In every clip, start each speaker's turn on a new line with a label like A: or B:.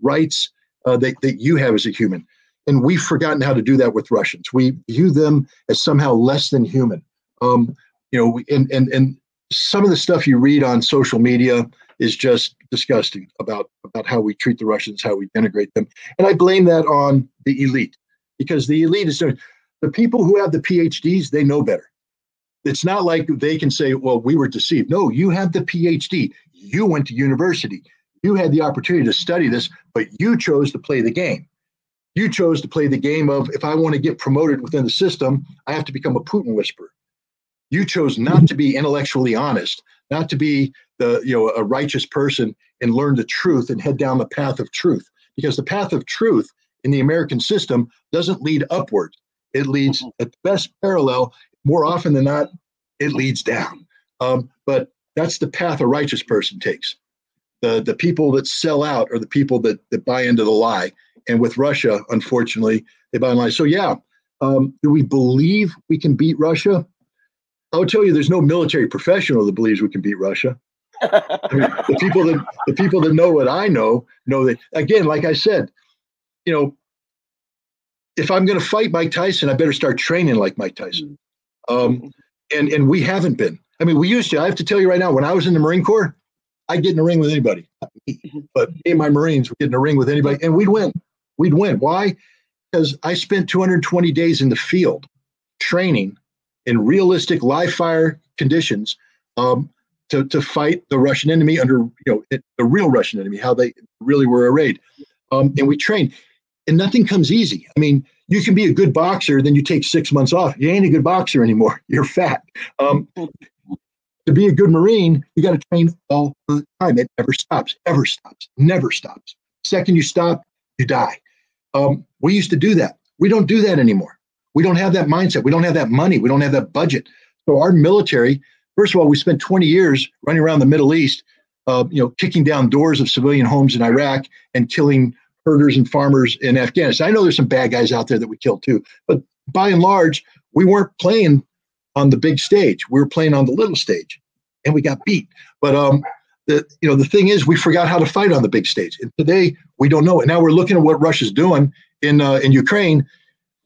A: rights that you have as a human. And we've forgotten how to do that with Russians. We view them as somehow less than human. And some of the stuff you read on social media is just disgusting about how we treat the Russians, how we denigrate them. And I blame that on the elite, because the elite is doing, the people who have the PhDs, they know better. It's not like they can say, well, we were deceived. No, you have the PhD. You went to university. You had the opportunity to study this, but you chose to play the game. You chose to play the game of, if I want to get promoted within the system, I have to become a Putin whisperer. You chose not to be intellectually honest, not to be a righteous person and learn the truth and head down the path of truth. Because the path of truth in the American system doesn't lead upward. It leads at best parallel. More often than not, it leads down. But that's the path a righteous person takes. The people that sell out are the people that buy into the lie. And with Russia, unfortunately, they buy into the lie. So yeah, do we believe we can beat Russia? I would tell you, there's no military professional that believes we can beat Russia. I mean, the people that know what I know that, again, like I said, if I'm going to fight Mike Tyson, I better start training like Mike Tyson. And we haven't been. I mean, we used to. I have to tell you right now, when I was in the Marine Corps, I'd get in a ring with anybody. But me and my Marines would get in a ring with anybody, and we'd win. We'd win. Why? Because I spent 220 days in the field training in realistic live fire conditions to fight the Russian enemy under, the real Russian enemy, how they really were arrayed. And we trained. And nothing comes easy. I mean, you can be a good boxer, then you take 6 months off. You ain't a good boxer anymore. You're fat. To be a good Marine, you got to train all the time. It never stops, never stops. Second you stop, you die. We used to do that. We don't do that anymore. We don't have that mindset. We don't have that money. We don't have that budget. So our military, first of all, we spent 20 years running around the Middle East, kicking down doors of civilian homes in Iraq and killing herders and farmers in Afghanistan. I know there's some bad guys out there that we killed too, but by and large, we weren't playing on the big stage. We were playing on the little stage, and we got beat. But the thing is, we forgot how to fight on the big stage. And today, we don't know it. Now we're looking at what Russia's doing in Ukraine.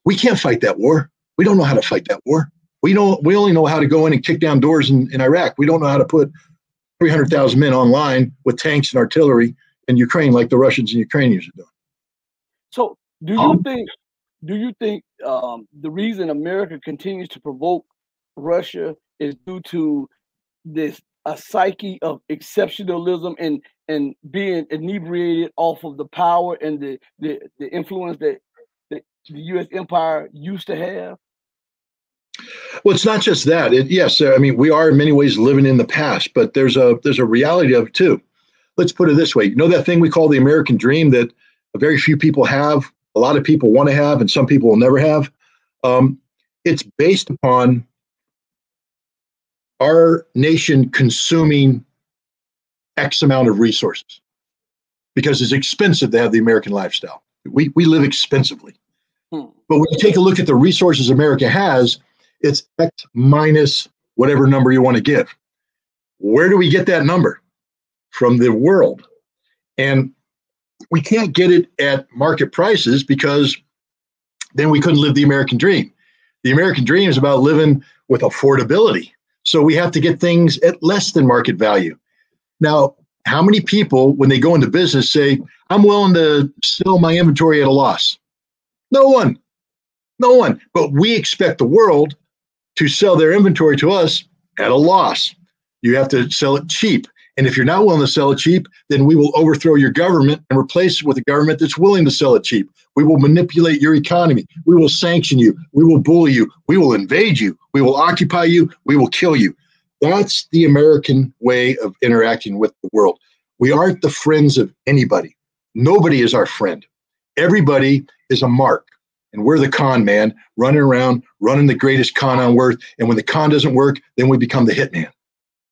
A: We can't fight that war. We don't know how to fight that war. We only know how to go in and kick down doors in Iraq. We don't know how to put 300,000 men online with tanks and artillery in Ukraine like the Russians and Ukrainians are doing.
B: So do you think the reason America continues to provoke Russia is due to a psyche of exceptionalism and being inebriated off of the power and the influence that the U.S. empire used to have?
A: Well, it's not just that. Yes, I mean, we are in many ways living in the past, but there's a reality of it too. Let's put it this way. You know that thing we call the American dream that very few people have, a lot of people want to have, and some people will never have? It's based upon our nation consuming X amount of resources because it's expensive to have the American lifestyle. We live expensively. But when you take a look at the resources America has, it's X minus whatever number you want to give. Where do we get that number? From the world. And we can't get it at market prices because then we couldn't live the American dream. The American dream is about living with affordability. So we have to get things at less than market value. Now, how many people, when they go into business, say, I'm willing to sell my inventory at a loss? No one. But we expect the world to sell their inventory to us at a loss. You have to sell it cheap. And if you're not willing to sell it cheap, then we will overthrow your government and replace it with a government that's willing to sell it cheap. We will manipulate your economy. We will sanction you. We will bully you. We will invade you. We will occupy you. We will kill you. That's the American way of interacting with the world. We aren't the friends of anybody. Nobody is our friend. Everybody is a mark. And we're the con man running around, running the greatest con on earth. And when the con doesn't work, then we become the hitman.